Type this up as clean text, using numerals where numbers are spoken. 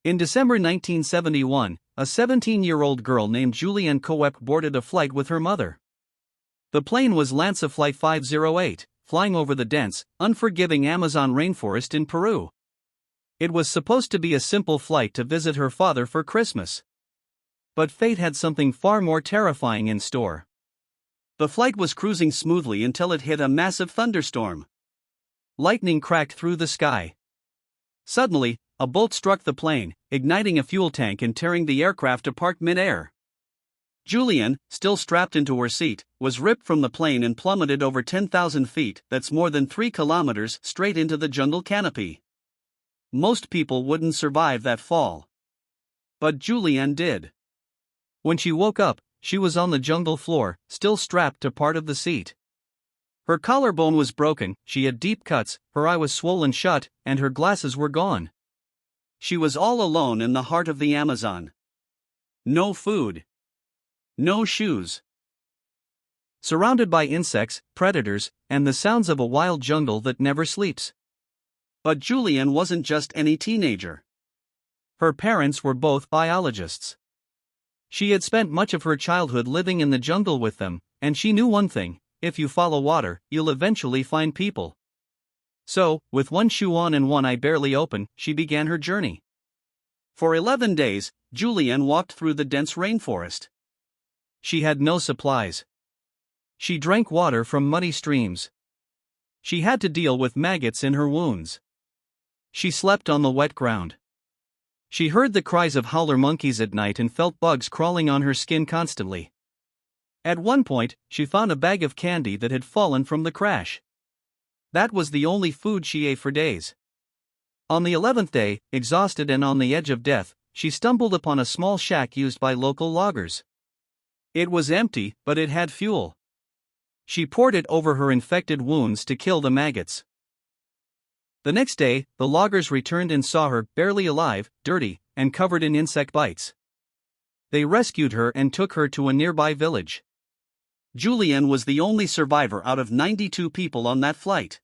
In December 1971, a 17-year-old girl named Julianne Coep boarded a flight with her mother. The plane was Lanza Flight 508, flying over the dense, unforgiving Amazon rainforest in Peru. It was supposed to be a simple flight to visit her father for Christmas. But fate had something far more terrifying in store. The flight was cruising smoothly until it hit a massive thunderstorm. Lightning cracked through the sky. Suddenly, a bolt struck the plane, igniting a fuel tank and tearing the aircraft apart mid-air. Julianne, still strapped into her seat, was ripped from the plane and plummeted over 10,000 feet, that's more than 3 kilometers, straight into the jungle canopy. Most people wouldn't survive that fall. But Julianne did. When she woke up, she was on the jungle floor, still strapped to part of the seat. Her collarbone was broken, she had deep cuts, her eye was swollen shut, and her glasses were gone. She was all alone in the heart of the Amazon. No food. No shoes. Surrounded by insects, predators, and the sounds of a wild jungle that never sleeps. But Julianne wasn't just any teenager. Her parents were both biologists. She had spent much of her childhood living in the jungle with them, and she knew one thing: if you follow water, you'll eventually find people. So, with one shoe on and one eye barely open, she began her journey. For 11 days, Julianne walked through the dense rainforest. She had no supplies. She drank water from muddy streams. She had to deal with maggots in her wounds. She slept on the wet ground. She heard the cries of howler monkeys at night and felt bugs crawling on her skin constantly. At one point, she found a bag of candy that had fallen from the crash. That was the only food she ate for days. On the 11th day, exhausted and on the edge of death, she stumbled upon a small shack used by local loggers. It was empty, but it had fuel. She poured it over her infected wounds to kill the maggots. The next day, the loggers returned and saw her, barely alive, dirty, and covered in insect bites. They rescued her and took her to a nearby village. Julianne was the only survivor out of 92 people on that flight.